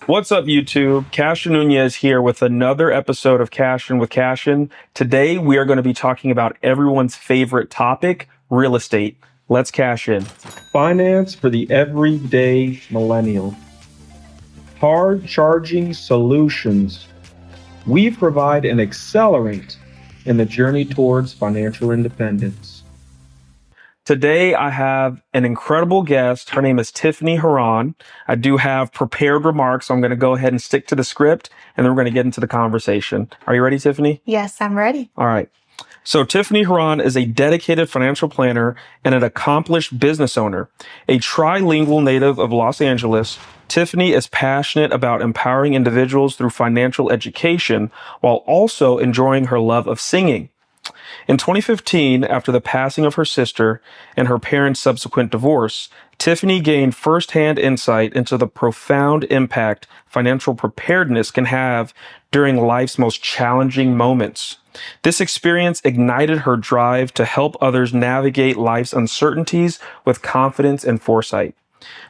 What's up, YouTube? Cassian Nuñez here with another episode of Cassian with Cassian. Today, we are going to be talking about everyone's favorite topic, real estate. Let's cash in. Finance for the everyday millennial. Hard charging solutions. We provide an accelerant in the journey towards financial independence. Today, I have an incredible guest. Her name is Tiffani Herron. I do have prepared remarks, so I'm going to go ahead and stick to the script, and then we're going to get into the conversation. Are you ready, Tiffani? Yes, I'm ready. All right. So Tiffani Herron is a dedicated financial planner and an accomplished business owner. A trilingual native of Los Angeles, Tiffani is passionate about empowering individuals through financial education while also enjoying her love of singing. In 2015, after the passing of her sister and her parents' subsequent divorce, Tiffani gained firsthand insight into the profound impact financial preparedness can have during life's most challenging moments. This experience ignited her drive to help others navigate life's uncertainties with confidence and foresight.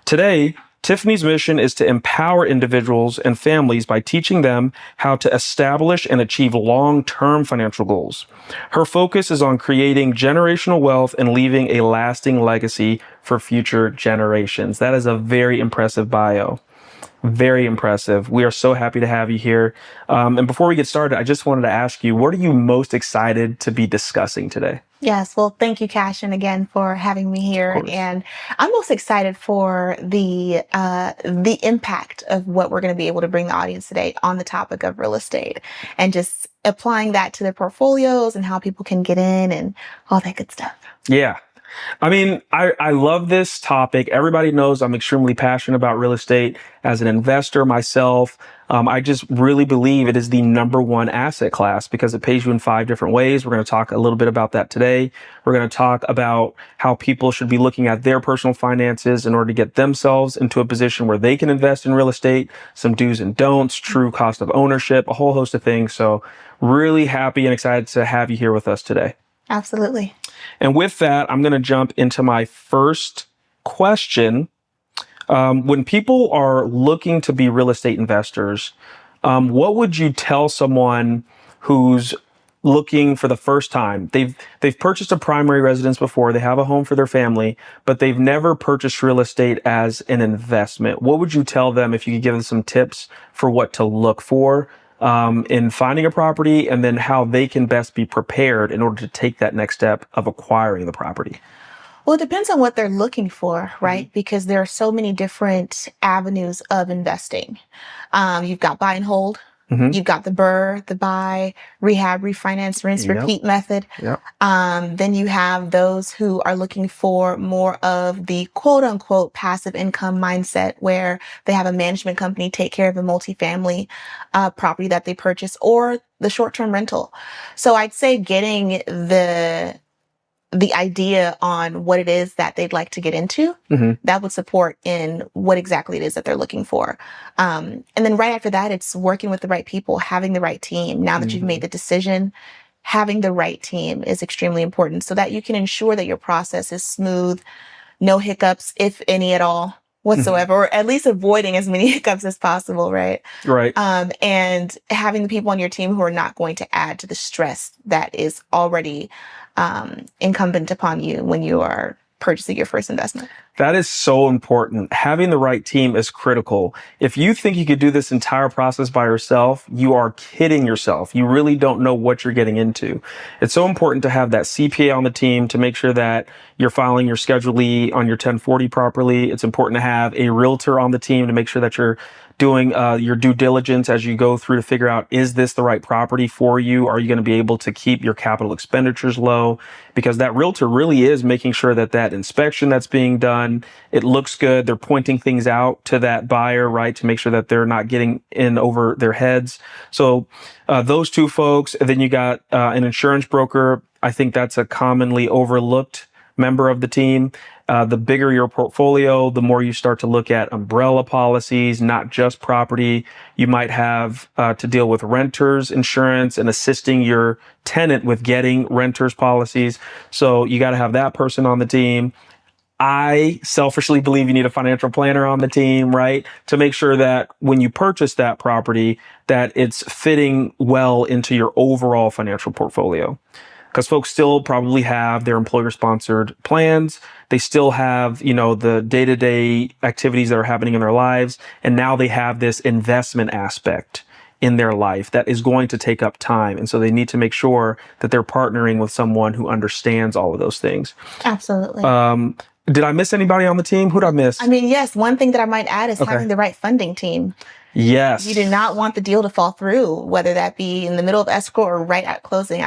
Today, Tiffani's mission is to empower individuals and families by teaching them how to establish and achieve long-term financial goals. Her focus is on creating generational wealth and leaving a lasting legacy for future generations. That is a very impressive bio. Very impressive. We are so happy to have you here. And before we get started, I just wanted to ask you, what are you most excited to be discussing today? Yes, well, thank you, Cassian, again for having me here. And I'm most excited for the impact of what we're going to be able to bring the audience today on the topic of real estate and just applying that to their portfolios and how people can get in and all that good stuff. Yeah. I mean, I love this topic. Everybody knows I'm extremely passionate about real estate as an investor myself. I just really believe it is the number one asset class because it pays you in 5 different ways. We're going to talk a little bit about that today. We're going to talk about how people should be looking at their personal finances in order to get themselves into a position where they can invest in real estate, some do's and don'ts, true cost of ownership, a whole host of things. So really happy and excited to have you here with us today. Absolutely. And with that, I'm going to jump into my first question. When people are looking to be real estate investors, what would you tell someone who's looking for the first time? They've purchased a primary residence before, they have a home for their family, but they've never purchased real estate as an investment. What would you tell them if you could give them some tips for what to look for in finding a property, and then how they can best be prepared in order to take that next step of acquiring the property? Well, it depends on what they're looking for, right? Mm-hmm. Because there are so many different avenues of investing. You've got buy and hold. Mm-hmm. You've got the BRRRR, the buy, rehab, refinance, rinse, repeat method. Yep. Then you have those who are looking for more of the quote unquote passive income mindset where they have a management company take care of a multifamily property that they purchase, or the short-term rental. So I'd say getting the idea on what it is that they'd like to get into, mm-hmm. that would support in what exactly it is that they're looking for. And then right after that, it's working with the right people, having the right team. Now that mm-hmm. you've made the decision, having the right team is extremely important so that you can ensure that your process is smooth, no hiccups, if any at all whatsoever, mm-hmm. or at least avoiding as many hiccups as possible, right? Right. And having the people on your team who are not going to add to the stress that is already incumbent upon you when you are purchasing your first investment. That is so important. Having the right team is critical. If you think you could do this entire process by yourself, you are kidding yourself. You really don't know what you're getting into. It's so important to have that CPA on the team to make sure that you're filing your Schedule E on your 1040 properly. It's important to have a realtor on the team to make sure that you're doing your due diligence as you go through to figure out, is this the right property for you? Are you going to be able to keep your capital expenditures low? Because that realtor really is making sure that that inspection that's being done, it looks good. They're pointing things out to that buyer, right, to make sure that they're not getting in over their heads. So those two folks, and then you got an insurance broker. I think that's a commonly overlooked member of the team. The bigger your portfolio, the more you start to look at umbrella policies, not just property. You might have to deal with renters insurance and assisting your tenant with getting renters policies. So you got to have that person on the team. I selfishly believe you need a financial planner on the team, right? To make sure that when you purchase that property, that it's fitting well into your overall financial portfolio. Because folks still probably have their employer-sponsored plans. They still have, the day-to-day activities that are happening in their lives. And now they have this investment aspect in their life that is going to take up time. And so they need to make sure that they're partnering with someone who understands all of those things. Absolutely. Did I miss anybody on the team? Who'd I miss? I mean, yes, one thing that I might add is having the right funding team. Yes. You do not want the deal to fall through, whether that be in the middle of escrow or right at closing.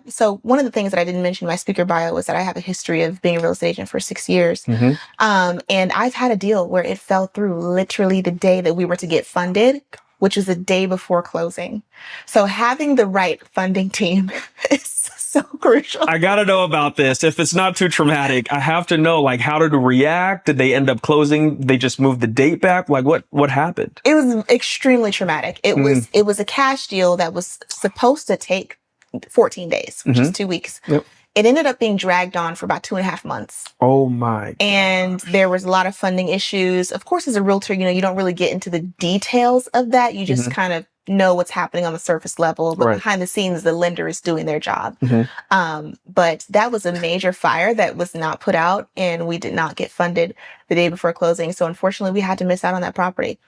So one of the things that I didn't mention in my speaker bio was that I have a history of being a real estate agent for 6 years. And I've had a deal where it fell through literally the day that we were to get funded, which was the day before closing. So having the right funding team is so crucial. I got to know about this. If it's not too traumatic, I have to know, how did it react? Did they end up closing? They just moved the date back? What happened? It was extremely traumatic. It was a cash deal that was supposed to take 14 days, which is 2 weeks. Yep. It ended up being dragged on for about 2.5 months. Oh my. And there was a lot of funding issues. Of course, as a realtor, you don't really get into the details of that. You just kind of know what's happening on the surface level, but behind the scenes, the lender is doing their job. But that was a major fire that was not put out, and we did not get funded the day before closing. So unfortunately, we had to miss out on that property.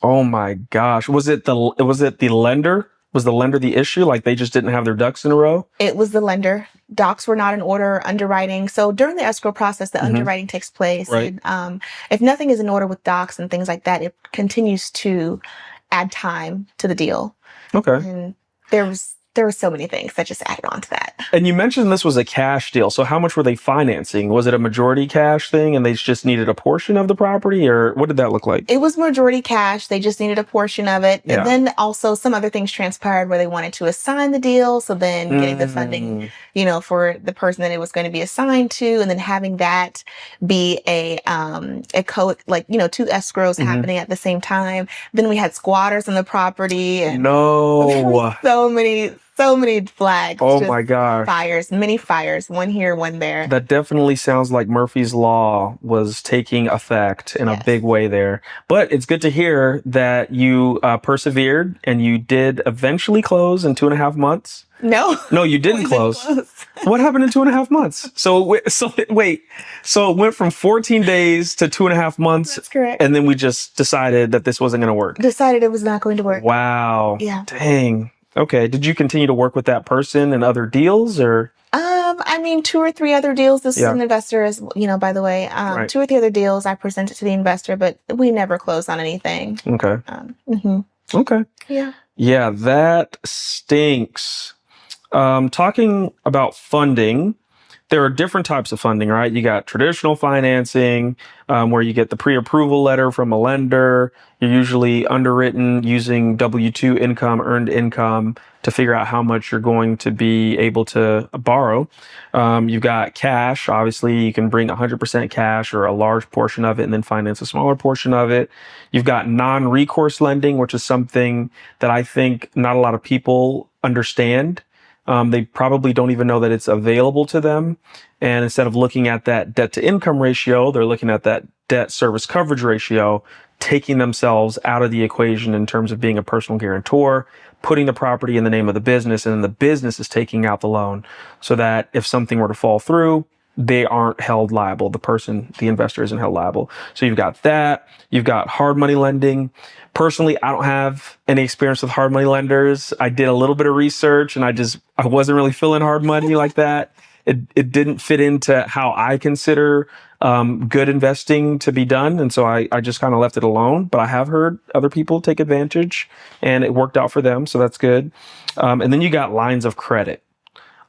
Oh my gosh. Was it the lender? Was the lender the issue? They just didn't have their ducks in a row? It was the lender. Docs were not in order, underwriting. So during the escrow process, the underwriting takes place. Right. And, if nothing is in order with docs and things like that, it continues to add time to the deal. Okay. And there were so many things that just added on to that. And you mentioned this was a cash deal. So how much were they financing? Was it a majority cash thing and they just needed a portion of the property, or what did that look like? It was majority cash. They just needed a portion of it. Yeah. And then also some other things transpired where they wanted to assign the deal. So then getting the funding, for the person that it was going to be assigned to, and then having that be a code, two escrows happening at the same time. Then we had squatters on the property, and No. so many flags. Oh my gosh. Many fires, one here, one there. That definitely sounds like Murphy's Law was taking effect in a big way there. But it's good to hear that you persevered and you did eventually close in 2.5 months. No, you didn't close. What happened in 2.5 months? So it went from 14 days to 2.5 months. That's correct. And then we just decided that this wasn't going to work. Decided it was not going to work. Wow. Yeah. Dang. Okay. Did you continue to work with that person and other deals, or? 2 or 3 other deals. This is an investor, by the way. Right. 2 or 3 other deals I presented to the investor, but we never closed on anything. Okay. Okay. Yeah. Yeah, that stinks. Talking about funding, there are different types of funding, right? You got traditional financing, where you get the pre-approval letter from a lender. You're usually underwritten using W-2 income, earned income, to figure out how much you're going to be able to borrow. You've got cash. Obviously, you can bring 100% cash or a large portion of it and then finance a smaller portion of it. You've got non-recourse lending, which is something that I think not a lot of people understand. They probably don't even know that it's available to them. And instead of looking at that debt to income ratio, they're looking at that debt service coverage ratio, taking themselves out of the equation in terms of being a personal guarantor, putting the property in the name of the business, and then the business is taking out the loan so that if something were to fall through, they aren't held liable. The investor isn't held liable. So you've got that. You've got hard money lending. Personally, I don't have any experience with hard money lenders. I did a little bit of research and I wasn't really feeling hard money like that. It didn't fit into how I consider good investing to be done. And so I just kind of left it alone. But I have heard other people take advantage and it worked out for them. So that's good. And then you got lines of credit.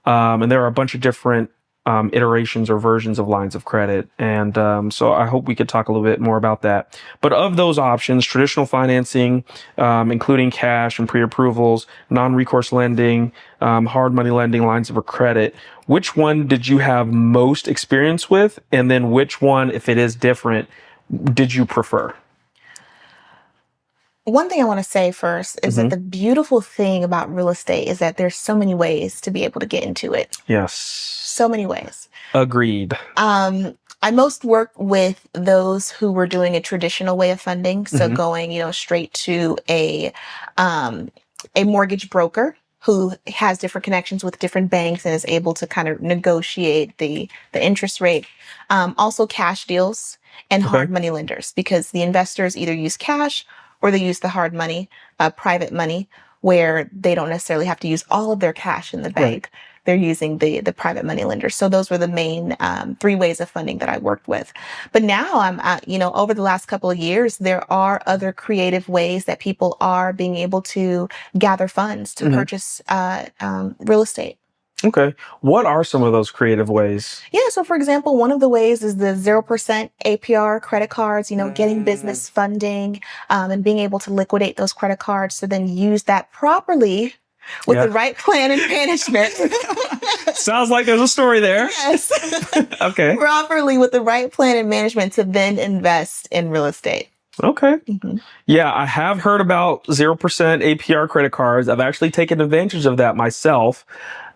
And there are a bunch of different iterations or versions of lines of credit. And so I hope we could talk a little bit more about that. But of those options, traditional financing, including cash and pre-approvals, non-recourse lending, hard money lending, lines of credit, which one did you have most experience with? And then which one, if it is different, did you prefer? One thing I want to say first is that the beautiful thing about real estate is that there's so many ways to be able to get into it. Yes. So many ways. Agreed. I most work with those who were doing a traditional way of funding. So Mhm. going, straight to a mortgage broker who has different connections with different banks and is able to kind of negotiate the interest rate. Also cash deals and Okay. hard money lenders, because the investors either use cash or they use the hard money, private money, where they don't necessarily have to use all of their cash in the Right. bank. They're using the private money lenders. So those were the main three ways of funding that I worked with. But now over the last couple of years, there are other creative ways that people are being able to gather funds to Mhm. purchase real estate. Okay. What are some of those creative ways? Yeah. So, for example, one of the ways is the 0% APR credit cards, getting business funding and being able to liquidate those credit cards to then use that properly with Yeah. the right plan and management. Sounds like there's a story there. Yes. Okay. Properly with the right plan and management to then invest in real estate. Okay. Mhm. Yeah, I have heard about 0% APR credit cards. I've actually taken advantage of that myself.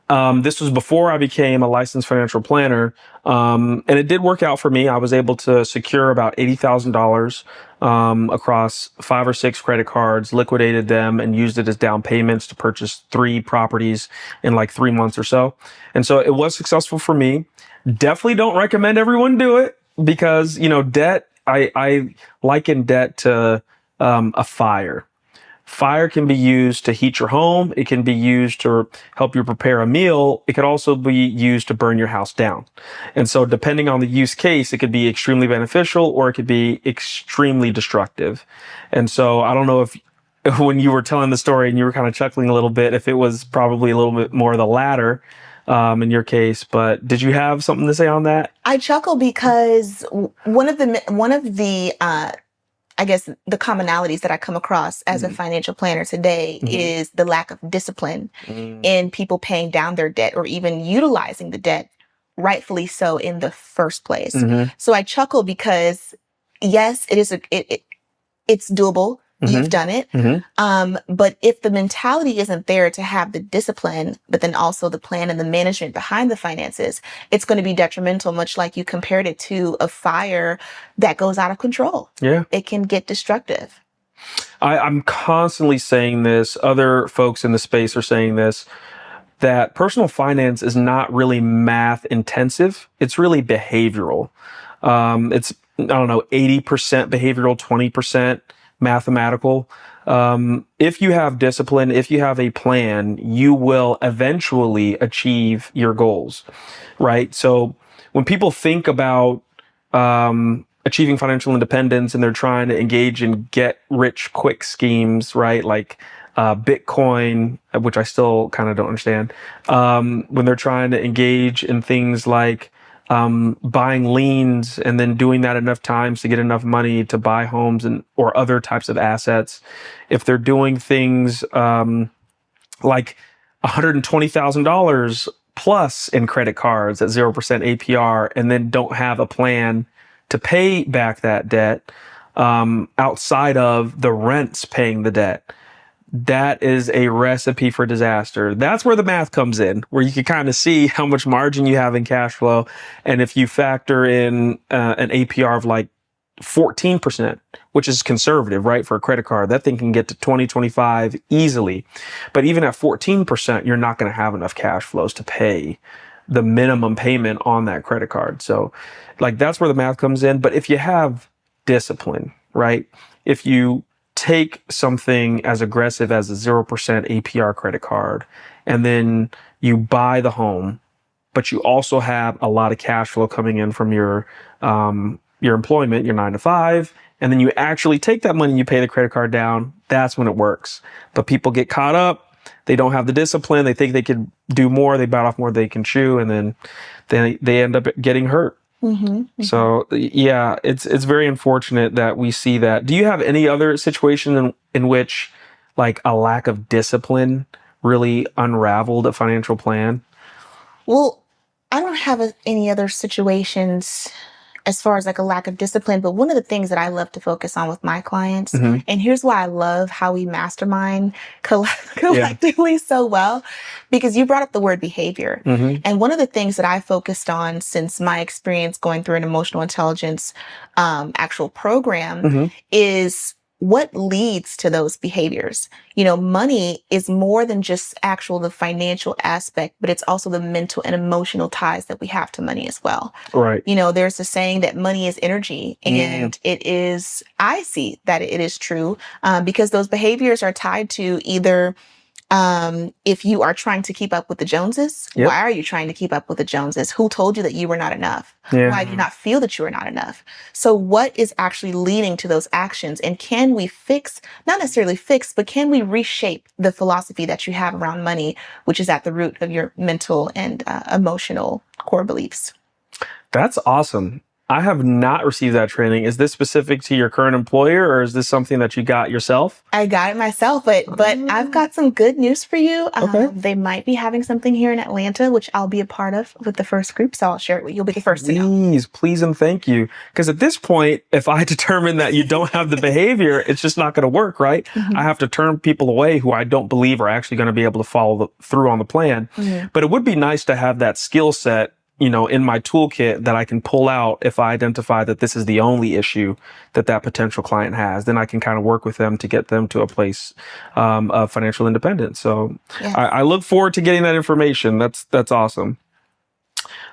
This was before I became a licensed financial planner. And it did work out for me. I was able to secure about $80,000 across 5 or 6 credit cards, liquidated them, and used it as down payments to purchase 3 properties in like 3 months or so. And so it was successful for me. Definitely don't recommend everyone do it because, debt, I liken debt to a fire. Fire can be used to heat your home. It can be used to help you prepare a meal. It could also be used to burn your house down. And so depending on the use case, it could be extremely beneficial or it could be extremely destructive. And so I don't know if when you were telling the story and you were kind of chuckling a little bit, if it was probably a little bit more the latter in your case, but did you have something to say on that? I chuckle because one of the I guess the commonalities that I come across as a financial planner today is the lack of discipline in people paying down their debt or even utilizing the debt rightfully so in the first place. So I chuckle because yes, it's doable. You've done it. But if the mentality isn't there to have the discipline, but then also the plan and the management behind the finances, it's going to be detrimental, much like you compared it to a fire that goes out of control. Yeah. It can get destructive. I'm constantly saying this. Other folks in the space are saying this, that personal finance is not really math intensive. It's really behavioral. It's, I don't know, 80% behavioral, 20% mathematical. If you have discipline, if you have a plan, you will eventually achieve your goals, right? So when people think about achieving financial independence and they're trying to engage in get rich quick schemes, right? Like Bitcoin, which I still kind of don't understand. When they're trying to engage in things like buying liens and then doing that enough times to get enough money to buy homes and or other types of assets. If they're doing things like $120,000 plus in credit cards at 0% APR and then don't have a plan to pay back that debt outside of the rents paying the debt, that is a recipe for disaster. That's where the math comes in, where you can kind of see how much margin you have in cash flow. And if you factor in an APR of like 14%, which is conservative, right? For a credit card, that thing can get to 20, 25 easily. But even at 14%, you're not going to have enough cash flows to pay the minimum payment on that credit card. So like that's where the math comes in. But if you have discipline, right? If you take something as aggressive as a 0% APR credit card and then you buy the home, but you also have a lot of cash flow coming in from your employment, your 9 to 5, and then you actually take that money and you pay the credit card down, that's when it works. But people get caught up. They don't have the discipline. They think they could do more. They bite off more than they can chew, and then they end up getting hurt. So yeah, it's very unfortunate that we see that. Do you have any other situation in which like a lack of discipline really unraveled a financial plan? Well, I don't have any other situations as far as like a lack of discipline. But one of the things that I love to focus on with my clients, Mhm. and here's why I love how we mastermind Yeah. collectively so well, because you brought up the word behavior. Mhm. And one of the things that I focused on since my experience going through an emotional intelligence actual program Mhm. is what leads to those behaviors. Money is more than just the financial aspect, but it's also the mental and emotional ties that we have to money as well. Right. There's a saying that money is energy, and I see that it is true, because those behaviors are tied to either if you are trying to keep up with the Joneses. Yep. Why are you trying to keep up with the Joneses? Who told you that you were not enough? Yeah. Why do you not feel that you are not enough? So what is actually leading to those actions? And can we not necessarily fix, but can we reshape the philosophy that you have around money, which is at the root of your mental and emotional core beliefs? That's awesome. I have not received that training. Is this specific to your current employer, or is this something that you got yourself? I got it myself, but I've got some good news for you. Okay. They might be having something here in Atlanta, which I'll be a part of with the first group. So I'll share it with you. You'll be the first to know. Please, and thank you. Because at this point, if I determine that you don't have the behavior, it's just not going to work, right? I have to turn people away who I don't believe are actually going to be able to follow through on the plan. But it would be nice to have that skill set, in my toolkit that I can pull out if I identify that this is the only issue that potential client has. Then I can kind of work with them to get them to a place of financial independence. So Yes. I look forward to getting that information. That's awesome.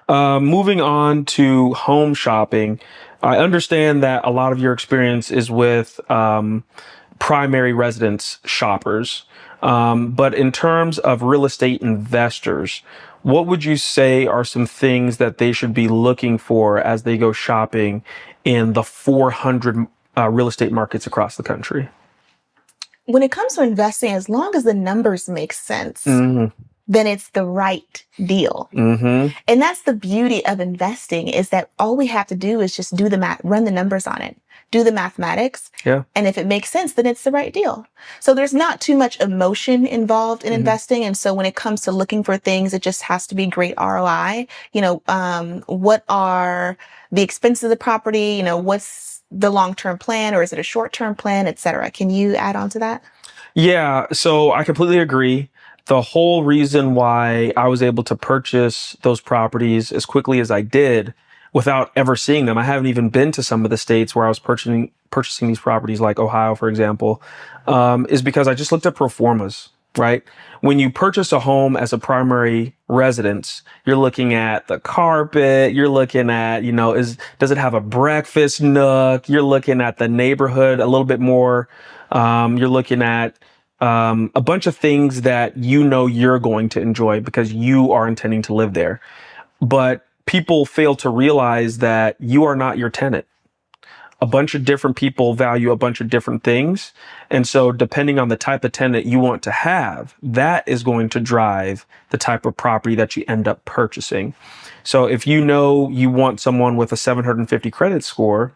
Moving on to home shopping, I understand that a lot of your experience is with primary residence shoppers. But in terms of real estate investors, what would you say are some things that they should be looking for as they go shopping in the 400 real estate markets across the country? When it comes to investing, as long as the numbers make sense, then it's the right deal. And that's the beauty of investing, is that all we have to do is just do the math, run the numbers on it, do the mathematics. Yeah. And if it makes sense, then it's the right deal. So there's not too much emotion involved in investing. And so when it comes to looking for things, it just has to be great ROI. What are the expenses of the property? What's the long-term plan, or is it a short-term plan, et cetera? Can you add on to that? Yeah, so I completely agree. The whole reason why I was able to purchase those properties as quickly as I did without ever seeing them, I haven't even been to some of the states where I was purchasing these properties, like Ohio, for example, is because I just looked at pro formas, right? When you purchase a home as a primary residence, you're looking at the carpet, you're looking at, does it have a breakfast nook? You're looking at the neighborhood a little bit more. You're looking at a bunch of things that you're going to enjoy because you are intending to live there. But people fail to realize that you are not your tenant. A bunch of different people value a bunch of different things. And so depending on the type of tenant you want to have, that is going to drive the type of property that you end up purchasing. So if you want someone with a 750 credit score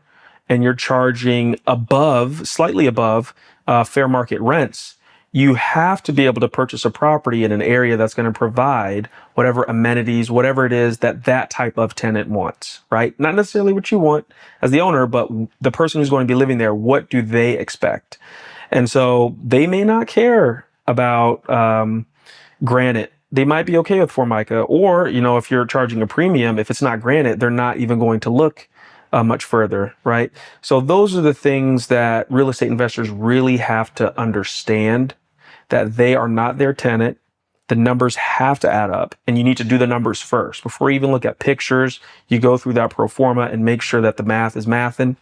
and you're charging slightly above fair market rents, you have to be able to purchase a property in an area that's going to provide whatever amenities, whatever it is that type of tenant wants, right? Not necessarily what you want as the owner, but the person who's going to be living there, what do they expect? And so they may not care about granite. They might be okay with Formica, or, if you're charging a premium, if it's not granite, they're not even going to look much further, right? So those are the things that real estate investors really have to understand, that they are not their tenant. The numbers have to add up, and you need to do the numbers first. Before you even look at pictures, you go through that pro forma and make sure that the math is mathing.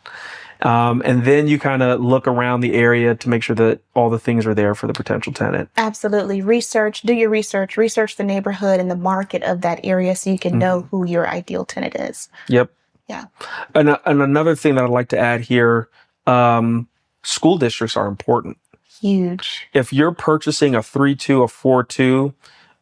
And then you kind of look around the area to make sure that all the things are there for the potential tenant. Absolutely. Do your research the neighborhood and the market of that area so you can know who your ideal tenant is. Yep. Yeah. And another thing that I'd like to add here, school districts are important. Huge. If you're purchasing a 3-2, a 4-2,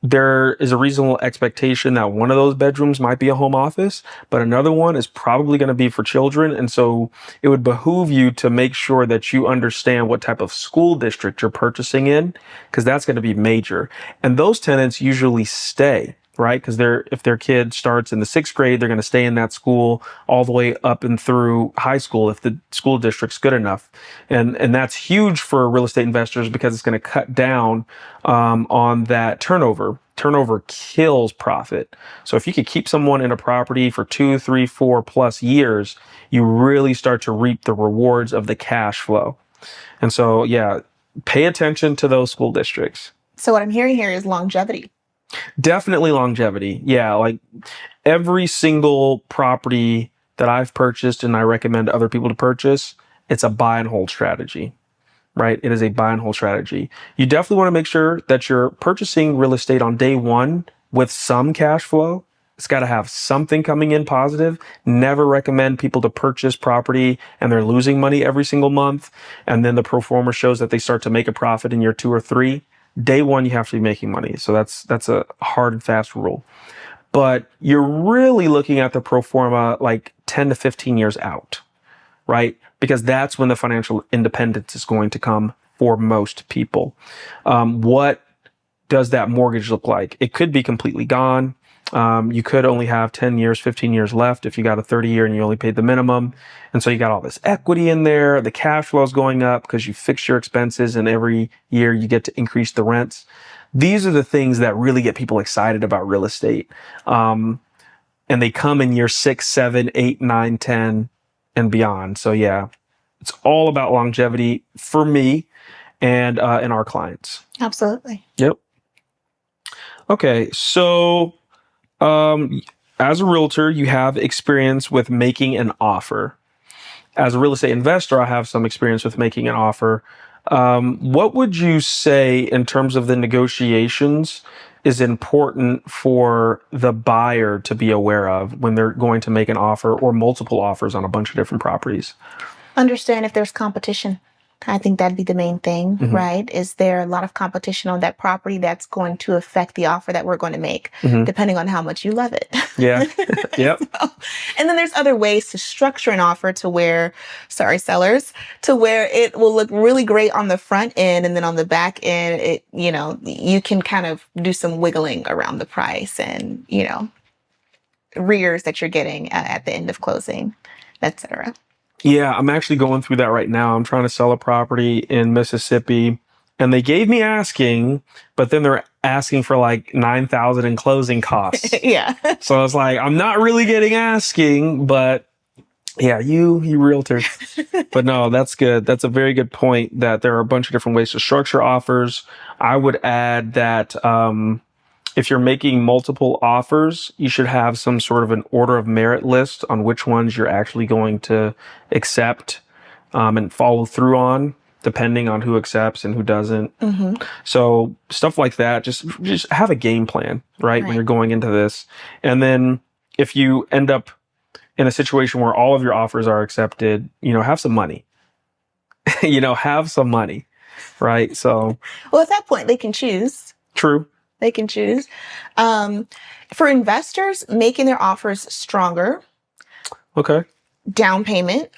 there is a reasonable expectation that one of those bedrooms might be a home office, but another one is probably going to be for children. And so it would behoove you to make sure that you understand what type of school district you're purchasing in, because that's going to be major. And those tenants usually stay. right? Because if their kid starts in the 6th grade, they're going to stay in that school all the way up and through high school if the school district's good enough. And that's huge for real estate investors because it's going to cut down on that turnover. Turnover kills profit. So if you could keep someone in a property for 2, 3, 4+ years, you really start to reap the rewards of the cash flow. And so, yeah, pay attention to those school districts. So what I'm hearing here is longevity. Definitely longevity. Yeah, like every single property that I've purchased and I recommend other people to purchase, it's a buy and hold strategy, right? It is a buy and hold strategy. You definitely want to make sure that you're purchasing real estate on day one with some cash flow. It's got to have something coming in positive. Never recommend people to purchase property and they're losing money every single month. And then the pro forma shows that they start to make a profit in year 2 or 3. Day one, you have to be making money. So that's a hard and fast rule. But you're really looking at the pro forma like 10 to 15 years out, right? Because that's when the financial independence is going to come for most people. What does that mortgage look like? It could be completely gone. You could only have 10 years, 15 years left if you got a 30-year and you only paid the minimum. And so you got all this equity in there. The cash flow is going up because you fix your expenses and every year you get to increase the rents. These are the things that really get people excited about real estate. And they come in year 6, 7, 8, 9, 10 and beyond. So yeah, it's all about longevity for me and our clients. Absolutely. Yep. Okay. So as a realtor, you have experience with making an offer. As a real estate investor, I have some experience with making an offer. What would you say in terms of the negotiations is important for the buyer to be aware of when they're going to make an offer or multiple offers on a bunch of different properties? Understand if there's competition. I think that'd be the main thing, right? Is there a lot of competition on that property that's going to affect the offer that we're going to make, depending on how much you love it? Yeah. Yep. And then there's other ways to structure an offer to where, sellers, to where it will look really great on the front end, and then on the back end, you can kind of do some wiggling around the price and, rears that you're getting at the end of closing, etc. Yeah, I'm actually going through that right now. I'm trying to sell a property in Mississippi and they gave me asking, but then they're asking for like $9,000 in closing costs. Yeah. So I was like, I'm not really getting asking, but yeah, you realtors. But no, that's good. That's a very good point that there are a bunch of different ways to structure offers. I would add that, if you're making multiple offers, you should have some sort of an order of merit list on which ones you're actually going to accept and follow through on, depending on who accepts and who doesn't. So stuff like that, just have a game plan, right? When you're going into this. And then if you end up in a situation where all of your offers are accepted, have some money. Have some money, right? So, well, at that point, they can choose. True. They can choose. For investors, making their offers stronger. Okay. Down payment.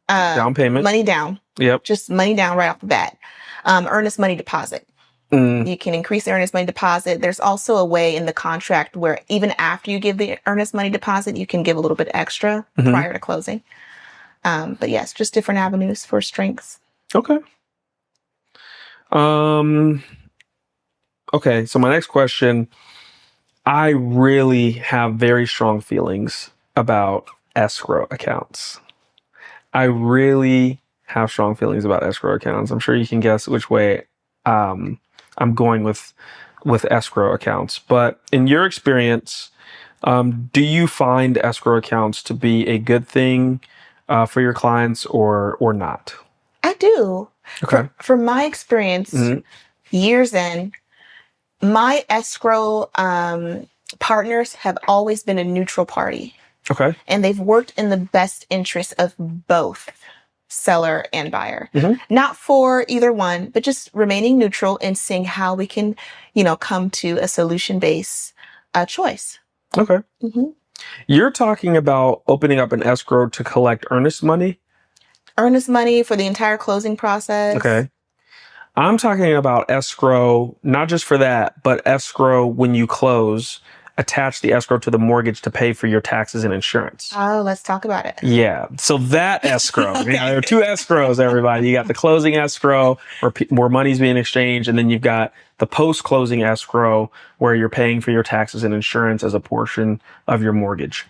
Money down. Yep. Just money down right off the bat. Earnest money deposit. You can increase the earnest money deposit. There's also a way in the contract where even after you give the earnest money deposit, you can give a little bit extra prior to closing. But yes, just different avenues for strengths. Okay. Okay, so my next question, I really have very strong feelings about escrow accounts. I really have strong feelings about escrow accounts. I'm sure you can guess which way I'm going with escrow accounts. But in your experience, do you find escrow accounts to be a good thing for your clients or not? I do. Okay. From my experience, years in, my escrow partners have always been a neutral party. Okay. And they've worked in the best interest of both seller and buyer. Not for either one, but just remaining neutral and seeing how we can, come to a solution-based choice. Okay. You're talking about opening up an escrow to collect earnest money? Earnest money for the entire closing process. Okay. I'm talking about escrow, not just for that, but escrow when you close attach the escrow to the mortgage to pay for your taxes and insurance. Oh, let's talk about it. Yeah. So that escrow, there are two escrows, everybody. You got the closing escrow where money's being exchanged, and then you've got the post-closing escrow where you're paying for your taxes and insurance as a portion of your mortgage.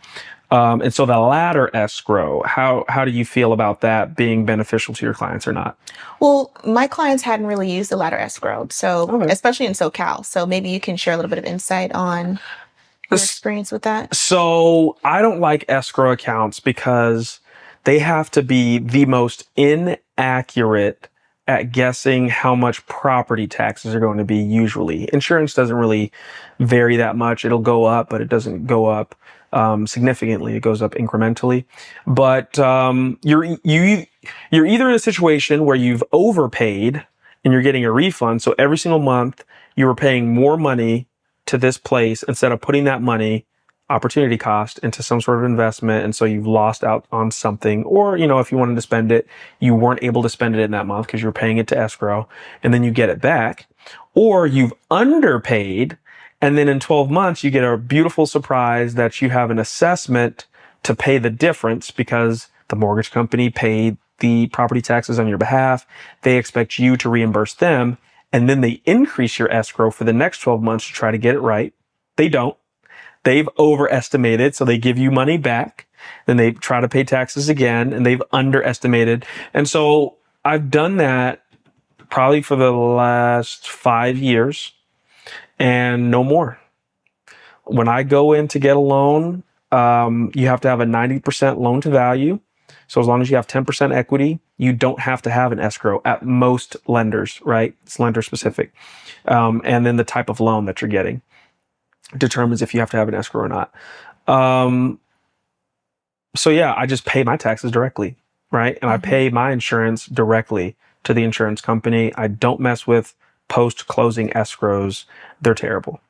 And so the latter escrow, how do you feel about that being beneficial to your clients or not? Well, my clients hadn't really used the latter escrow, so especially in SoCal. So maybe you can share a little bit of insight on your experience with that. So I don't like escrow accounts because they have to be the most inaccurate at guessing how much property taxes are going to be usually. Insurance doesn't really vary that much. It'll go up, but it doesn't go up significantly. It goes up incrementally. But you're either in a situation where you've overpaid and you're getting a refund. So every single month you were paying more money to this place instead of putting that money, opportunity cost, into some sort of investment. And so you've lost out on something. Or, if you wanted to spend it, you weren't able to spend it in that month because you were paying it to escrow and then you get it back. Or you've underpaid, and then in 12 months, you get a beautiful surprise that you have an assessment to pay the difference because the mortgage company paid the property taxes on your behalf. They expect you to reimburse them. And then they increase your escrow for the next 12 months to try to get it right. They don't. They've overestimated, so they give you money back. Then they try to pay taxes again, and they've underestimated. And so I've done that probably for the last 5 years and no more. When I go in to get a loan, you have to have a 90% loan to value. So as long as you have 10% equity, you don't have to have an escrow at most lenders, right? It's lender specific. And then the type of loan that you're getting determines if you have to have an escrow or not. So yeah, I just pay my taxes directly, right? And I pay my insurance directly to the insurance company. I don't mess with post-closing escrows. They're terrible.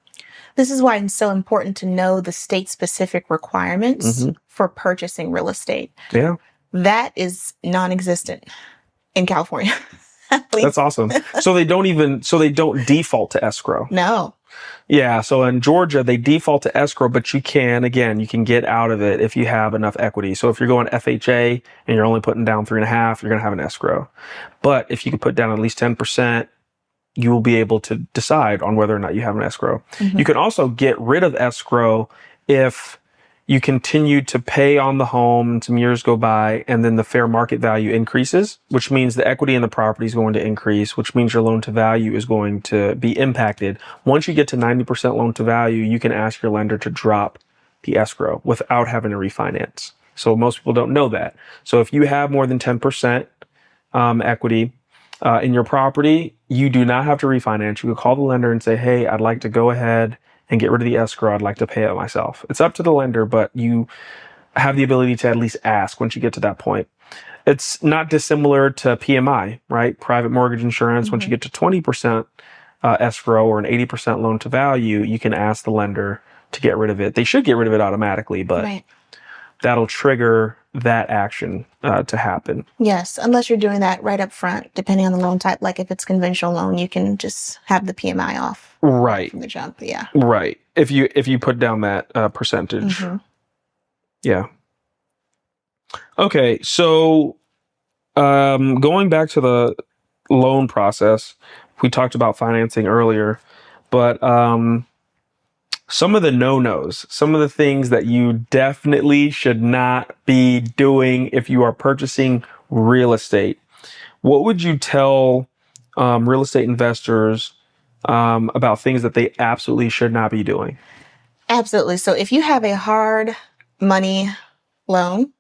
This is why it's so important to know the state-specific requirements for purchasing real estate. Yeah. That is non-existent in California. That's awesome. So they don't default to escrow. No. Yeah. So in Georgia, they default to escrow, but you can get out of it if you have enough equity. So if you're going FHA and you're only putting down 3.5, you're going to have an escrow. But if you can put down at least 10%, you will be able to decide on whether or not you have an escrow. You can also get rid of escrow if you continue to pay on the home and some years go by and then the fair market value increases, which means the equity in the property is going to increase, which means your loan to value is going to be impacted. Once you get to 90% loan to value, you can ask your lender to drop the escrow without having to refinance. So most people don't know that. So if you have more than 10% equity in your property, you do not have to refinance. You can call the lender and say, hey, I'd like to go ahead and get rid of the escrow. I'd like to pay it myself. It's up to the lender, but you have the ability to at least ask once you get to that point. It's not dissimilar to PMI, right? Private mortgage insurance. Once you get to 20% escrow or an 80% loan to value, you can ask the lender to get rid of it. They should get rid of it automatically, but that'll trigger that action to happen. Yes, unless you're doing that right up front, depending on the loan type. Like if it's conventional loan, you can just have the PMI off from the jump. Yeah. Right. If you put down that percentage. Yeah. Okay. So going back to the loan process, we talked about financing earlier, but some of the no-nos, some of the things that you definitely should not be doing if you are purchasing real estate. What would you tell real estate investors about things that they absolutely should not be doing? Absolutely. So if you have a hard money loan,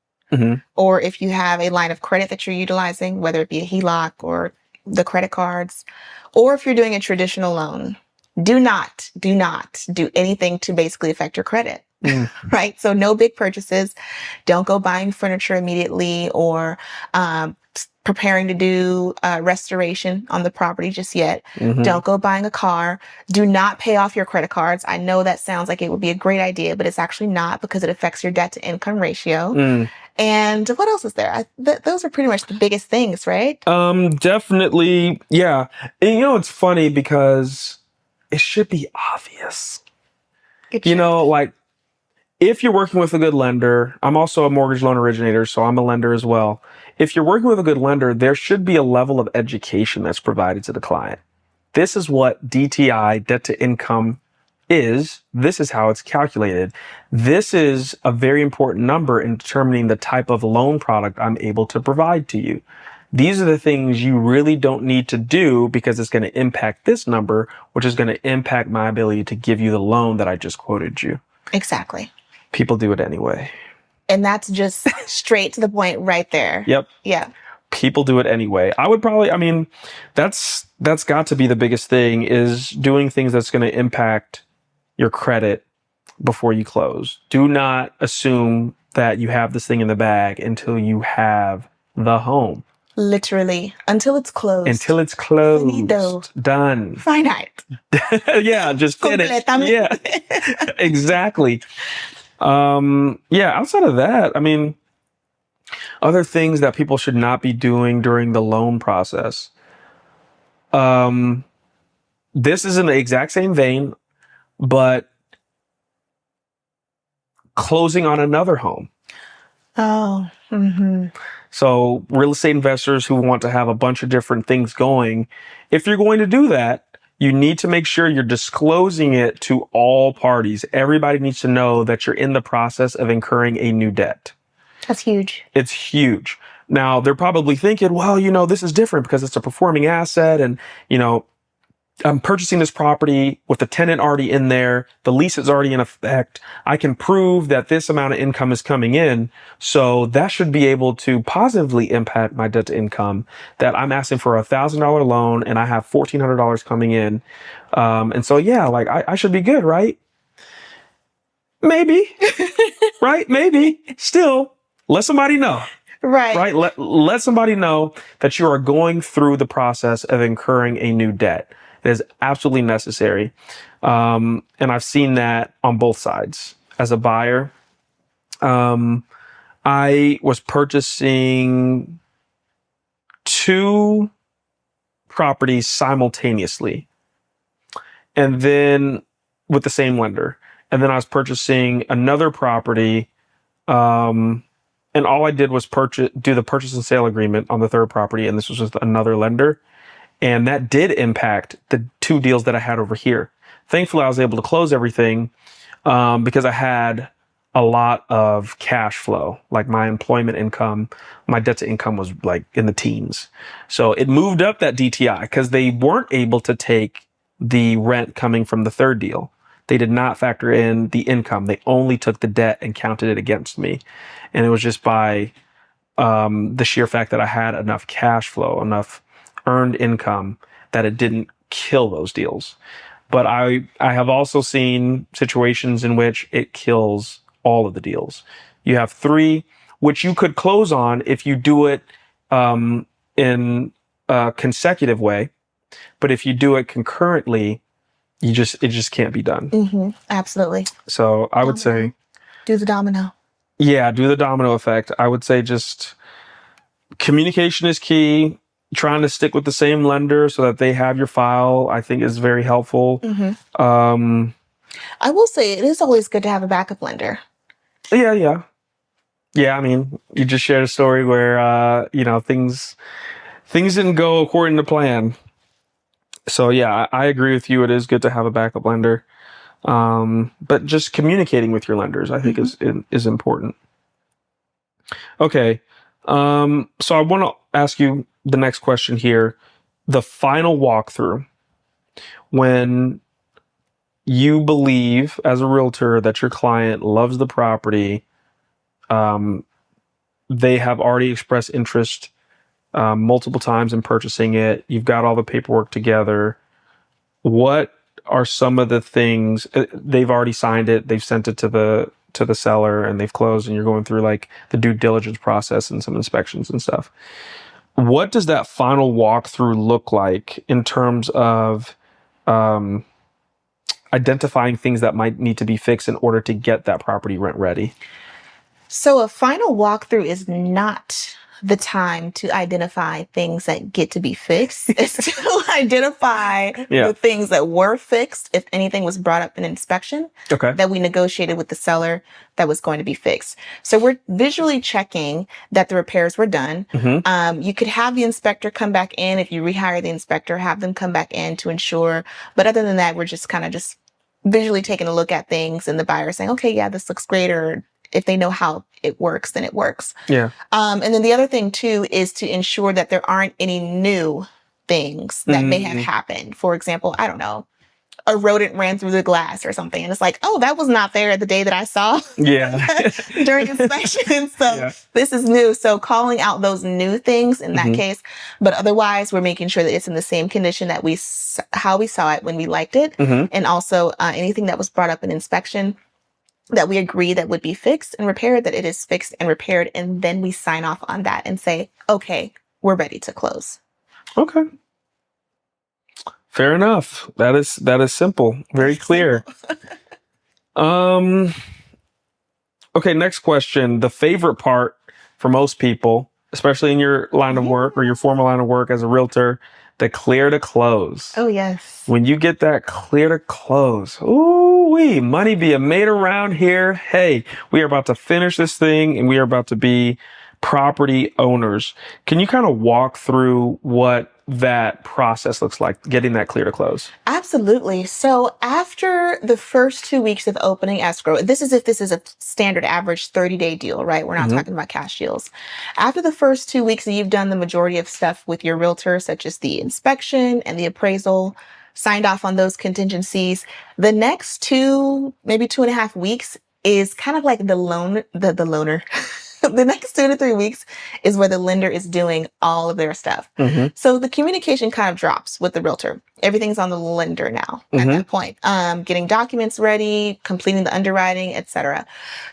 or if you have a line of credit that you're utilizing, whether it be a HELOC or the credit cards, or if you're doing a traditional loan, do not do anything to basically affect your credit, right? So no big purchases. Don't go buying furniture immediately or preparing to do restoration on the property just yet. Don't go buying a car. Do not pay off your credit cards. I know that sounds like it would be a great idea, but it's actually not because it affects your debt to income ratio. And what else is there? Those are pretty much the biggest things, right? Definitely. Yeah. And it's funny because it should be obvious. Get You checked. know, like if you're working with a good lender, I'm also a mortgage loan originator, so I'm a lender as well. If you're working with a good lender, there should be a level of education that's provided to the client. This is what DTI, debt to income, is. This is how it's calculated. This is a very important number in determining the type of loan product I'm able to provide to you. These are the things you really don't need to do because it's going to impact this number, which is going to impact my ability to give you the loan that I just quoted you. Exactly. People do it anyway. And that's just straight to the point right there. Yep. Yeah. People do it anyway. I would probably, I mean, that's got to be the biggest thing, is doing things that's going to impact your credit before you close. Do not assume that you have this thing in the bag until you have the home. Literally. Until it's closed. Until it's closed. Finito. Done. Finite. Yeah, just finished. Yeah, exactly. Yeah, outside of that, I mean, other things that people should not be doing during the loan process. This is in the exact same vein, but closing on another home. Oh. Mm-hmm. So real estate investors who want to have a bunch of different things going, if you're going to do that, you need to make sure you're disclosing it to all parties. Everybody needs to know that you're in the process of incurring a new debt. That's huge. It's huge. Now, they're probably thinking, well, you know, this is different because it's a performing asset and, you know, I'm purchasing this property with the tenant already in there. The lease is already in effect. I can prove that this amount of income is coming in. So that should be able to positively impact my debt to income, that I'm asking for $1,000 loan and I have $1,400 coming in. And so, yeah, like I should be good, right? Maybe, right? Maybe. Still, let somebody know. Right. Right. Let somebody know that you are going through the process of incurring a new debt. It is absolutely necessary. And I've seen that on both sides. As a buyer, I was purchasing 2 properties simultaneously, and then with the same lender. And then I was purchasing another property, and all I did was do the purchase and sale agreement on the third property, and this was with another lender. And that did impact the 2 deals that I had over here. Thankfully, I was able to close everything because I had a lot of cash flow. Like my employment income, my debt to income was like in the teens. So it moved up that DTI because they weren't able to take the rent coming from the third deal. They did not factor in the income. They only took the debt and counted it against me. And it was just by the sheer fact that I had enough cash flow, enough earned income, that it didn't kill those deals. But I have also seen situations in which it kills all of the deals. You have 3, which you could close on if you do it in a consecutive way. But if you do it concurrently, it just can't be done. Mm-hmm. Absolutely. So I would say, do the domino. Yeah, do the domino effect. I would say just communication is key. Trying to stick with the same lender so that they have your file, I think, is very helpful. Mm-hmm. I will say it is always good to have a backup lender. Yeah. I mean, you just shared a story where you know, things didn't go according to plan. So yeah, I agree with you. It is good to have a backup lender, but just communicating with your lenders, I think, is important. Okay, so I want to ask you the next question here. The final walkthrough, when you believe as a realtor that your client loves the property, they have already expressed interest multiple times in purchasing it, you've got all the paperwork together, what are some of the things? They've already signed it, they've sent it to the seller, and they've closed, and you're going through like the due diligence process and some inspections and stuff. What does that final walkthrough look like in terms of identifying things that might need to be fixed in order to get that property rent ready? So a final walkthrough is not the time to identify things that get to be fixed is to identify the things that were fixed, if anything was brought up in inspection, that we negotiated with the seller that was going to be fixed. So we're visually checking that the repairs were done. You could have the inspector come back in. If you rehire the inspector, have them come back in to ensure. But other than that, we're just kind of just visually taking a look at things, and the buyer saying, okay, yeah, this looks great. Or if they know how it works, then it works. And then the other thing too is to ensure that there aren't any new things that may have happened. For example, I don't know, a rodent ran through the glass or something, and it's like, oh, that was not there the day that I saw during inspection. So this is new. So calling out those new things in that case, but otherwise we're making sure that it's in the same condition that how we saw it when we liked it. And also anything that was brought up in inspection that we agree that would be fixed and repaired, that it is fixed and repaired. And then we sign off on that and say, okay, we're ready to close. Okay. Fair enough. That is simple. Very clear. Okay, next question. The favorite part for most people, especially in your line of work or your former line of work as a realtor, the clear to close. Oh, yes. When you get that clear to close, ooh-wee, money being made around here. Hey, we are about to finish this thing and we are about to be property owners. Can you kind of walk through what that process looks like, getting that clear to close? Absolutely. So after the first 2 weeks of opening escrow, this is if this is a standard average 30-day deal, right? We're not talking about cash deals. After the first 2 weeks that you've done the majority of stuff with your realtor, such as the inspection and the appraisal, signed off on those contingencies, the next maybe 2.5 weeks is kind of like the loaner. The next 2 to 3 weeks is where the lender is doing all of their stuff. So the communication kind of drops with the realtor. Everything's on the lender now at that point. Getting documents ready, completing the underwriting, etc.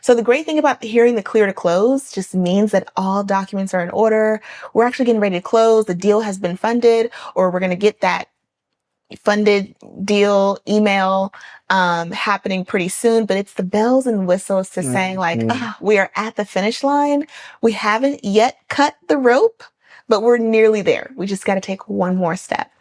So the great thing about hearing the clear to close just means that all documents are in order. We're actually getting ready to close. The deal has been funded, or we're going to get that funded deal email happening pretty soon, but it's the bells and whistles to saying like, we are at the finish line. We haven't yet cut the rope, but we're nearly there. We just got to take one more step.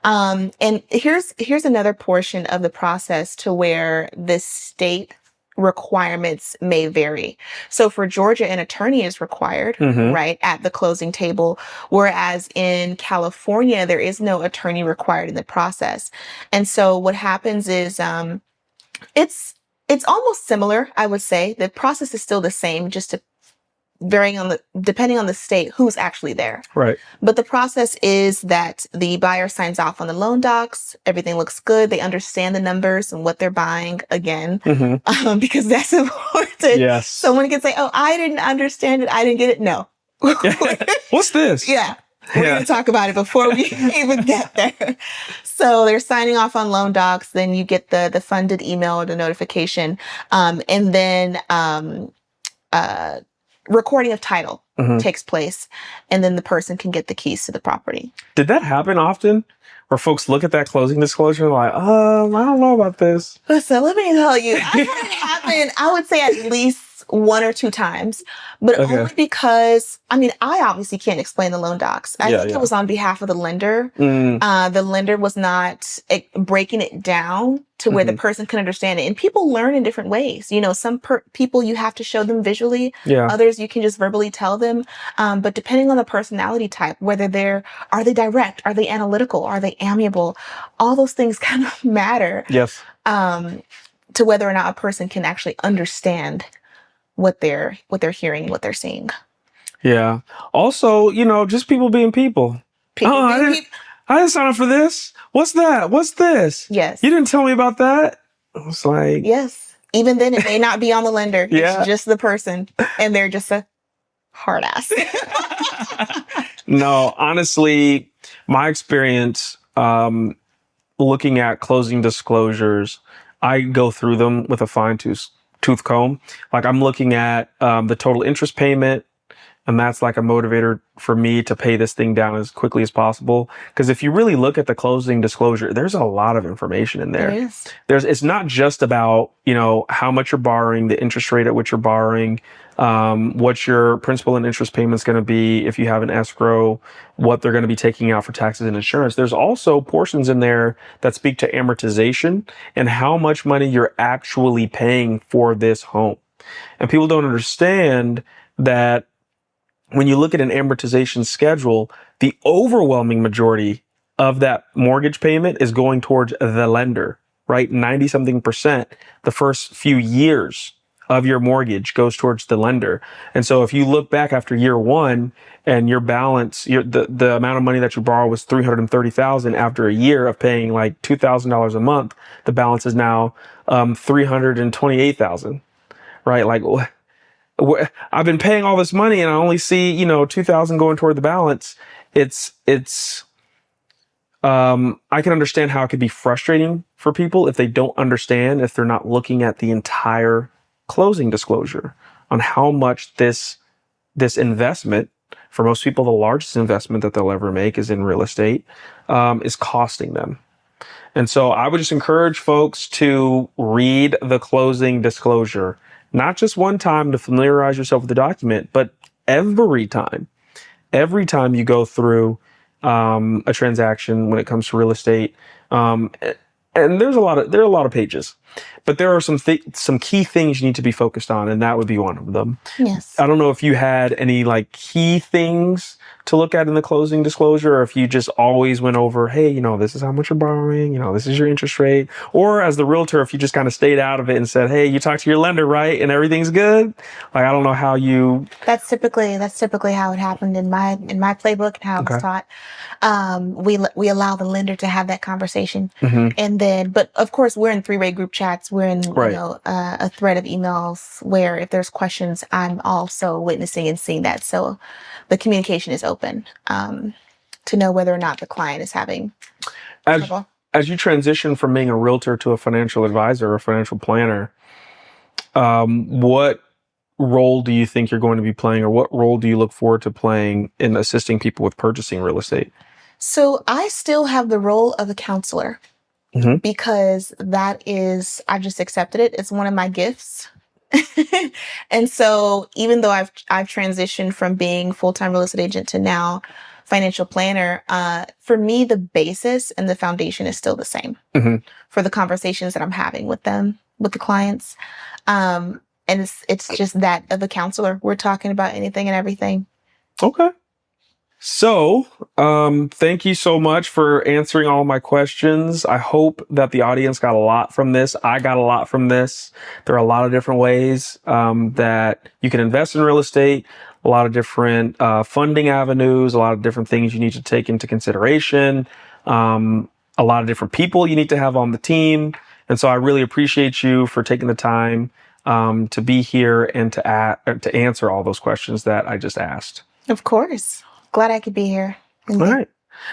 And here's another portion of the process to where the state requirements may vary. So for Georgia, an attorney is required, right, at the closing table, whereas in California, there is no attorney required in the process. And so what happens is it's almost similar, I would say. The process is still the same, just depending on the state who's actually there. Right. But the process is that the buyer signs off on the loan docs. Everything looks good. They understand the numbers and what they're buying again, because that's important. Yes. Someone can say, oh, I didn't understand it. I didn't get it. No. What's this? Yeah. We're going to talk about it before we even get there. So they're signing off on loan docs. Then you get the funded email or the notification. And then recording of title takes place, and then the person can get the keys to the property. Did that happen often? Where folks look at that closing disclosure like, I don't know about this. Listen, let me tell you, I had it happen, I would say at least 1 or 2 times, but only because, I obviously can't explain the loan docs. I think it was on behalf of the lender. The lender was not breaking it down to where the person can understand it. And people learn in different ways. You know, some people you have to show them visually. Others you can just verbally tell them. But depending on the personality type, whether are they direct? Are they analytical? Are they amiable? All those things kind of matter. Yes. To whether or not a person can actually understand what they're hearing, what they're seeing. Yeah. Also, just people being people. I didn't sign up for this. What's that? What's this? Yes. You didn't tell me about that. It's like, yes. Even then, it may not be on the lender. It's just the person, and they're just a hard ass. No, honestly, my experience looking at closing disclosures, I go through them with a fine tooth comb. Like I'm looking at the total interest payment, And that's like a motivator for me to pay this thing down as quickly as possible. Because if you really look at the closing disclosure, there's a lot of information in there. It is. It's not just about, how much you're borrowing, the interest rate at which you're borrowing, what your principal and interest payment's going to be if you have an escrow, what they're going to be taking out for taxes and insurance. There's also portions in there that speak to amortization and how much money you're actually paying for this home. And people don't understand that when you look at an amortization schedule, the overwhelming majority of that mortgage payment is going towards the lender, right? 90 something percent, the first few years of your mortgage goes towards the lender. And so if you look back after year one and your balance, the amount of money that you borrow was $330,000 after a year of paying like $2,000 a month, the balance is now $328,000, right? Like, I've been paying all this money and I only see, $2,000 going toward the balance. I can understand how it could be frustrating for people if they don't understand, if they're not looking at the entire closing disclosure on how much this investment, for most people, the largest investment that they'll ever make is in real estate, is costing them. And so I would just encourage folks to read the closing disclosure. Not just one time to familiarize yourself with the document, but every time you go through a transaction when it comes to real estate. And there are a lot of pages, but there are some key things you need to be focused on, and that would be one of them. Yes. I don't know if you had any like key things to look at in the closing disclosure, or if you just always went over, hey, this is how much you're borrowing, this is your interest rate. Or as the realtor, if you just kind of stayed out of it and said, hey, you talked to your lender, right? And everything's good. Like, I don't know how you. That's typically how it happened in my playbook and how it was taught. We allow the lender to have that conversation. Mm-hmm. And then, but of course we're in three-way group chats. We're in, Right. a thread of emails where if there's questions, I'm also witnessing and seeing that. So the communication is open to know whether or not the client is having trouble. As you transition from being a realtor to a financial advisor or a financial planner, what role do you think you're going to be playing, or what role do you look forward to playing in assisting people with purchasing real estate? So I still have the role of a counselor Mm-hmm. because I've just accepted it. It's one of my gifts. And so even though I've transitioned from being full-time real estate agent to now financial planner, for me, the basis and the foundation is still the same for the conversations that I'm having with them, with the clients. And it's just that of a counselor. We're talking about anything and everything. Okay. So, thank you so much for answering all my questions. I hope that the audience got a lot from this. I got a lot from this. There are a lot of different ways that you can invest in real estate, a lot of different funding avenues, a lot of different things you need to take into consideration, a lot of different people you need to have on the team. And so I really appreciate you for taking the time to be here and to answer all those questions that I just asked. Of course. Glad I could be here. All right.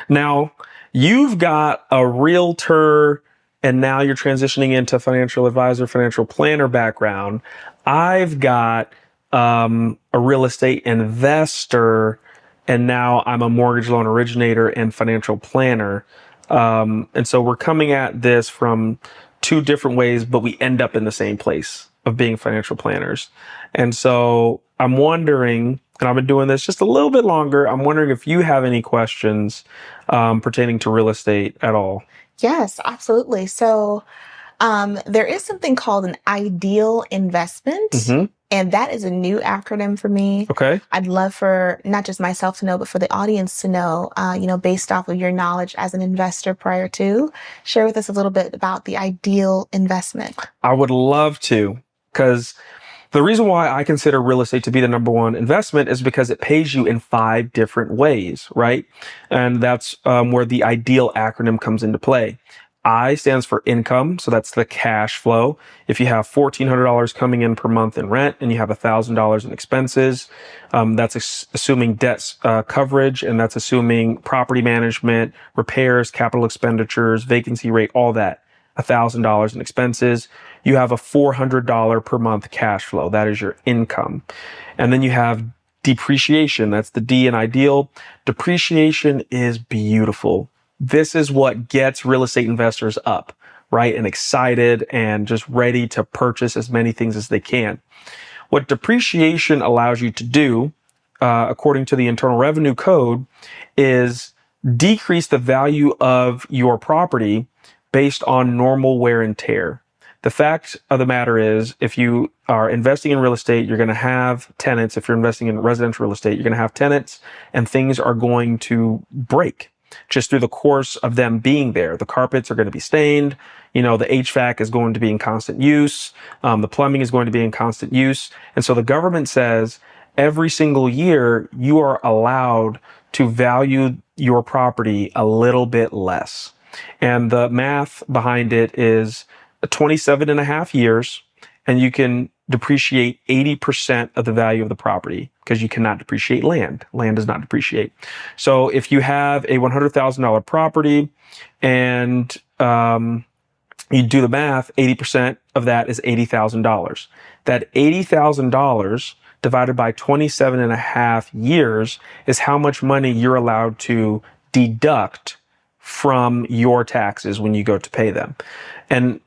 Now, you've got a realtor and now you're transitioning into financial advisor, financial planner background. I've got a real estate investor, and now I'm a mortgage loan originator and financial planner. And so we're coming at this from two different ways, but we end up in the same place of being financial planners. And so I'm wondering, and I've been doing this just a little bit longer, I'm wondering if you have any questions pertaining to real estate at all. Yes, absolutely. So there is something called an ideal investment. Mm-hmm. And that is a new acronym for me. Okay. I'd love for not just myself to know, but for the audience to know, based off of your knowledge as an investor prior to, share with us a little bit about the ideal investment. I would love to, because the reason why I consider real estate to be the number one investment is because it pays you in 5 different ways, right? And that's where the ideal acronym comes into play. I stands for income, so that's the cash flow. If you have $1,400 coming in per month in rent and you have $1,000 in expenses, that's assuming debt coverage, and that's assuming property management, repairs, capital expenditures, vacancy rate, all that. $1,000 in expenses. You have a $400 per month cash flow. That is your income. And then you have Depreciation, that's the D in ideal. Depreciation is beautiful. This is what gets real estate investors up, right? And excited and just ready to purchase as many things as they can. What depreciation allows you to do, according to the Internal Revenue Code, is decrease the value of your property based on normal wear and tear. The fact of the matter is, if you are investing in real estate, you're going to have tenants. If you're investing in residential real estate, you're going to have tenants, and things are going to break just through the course of them being there. The carpets are going to be stained. The HVAC is going to be in constant use. The plumbing is going to be in constant use. And so the government says every single year you are allowed to value your property a little bit less. And the math behind it is 27 and a half years, and you can depreciate 80% of the value of the property because you cannot depreciate land. Land does not depreciate. So if you have a $100,000 property and you do the math, 80% of that is $80,000. That $80,000 divided by 27 and a half years is how much money you're allowed to deduct from your taxes when you go to pay them. And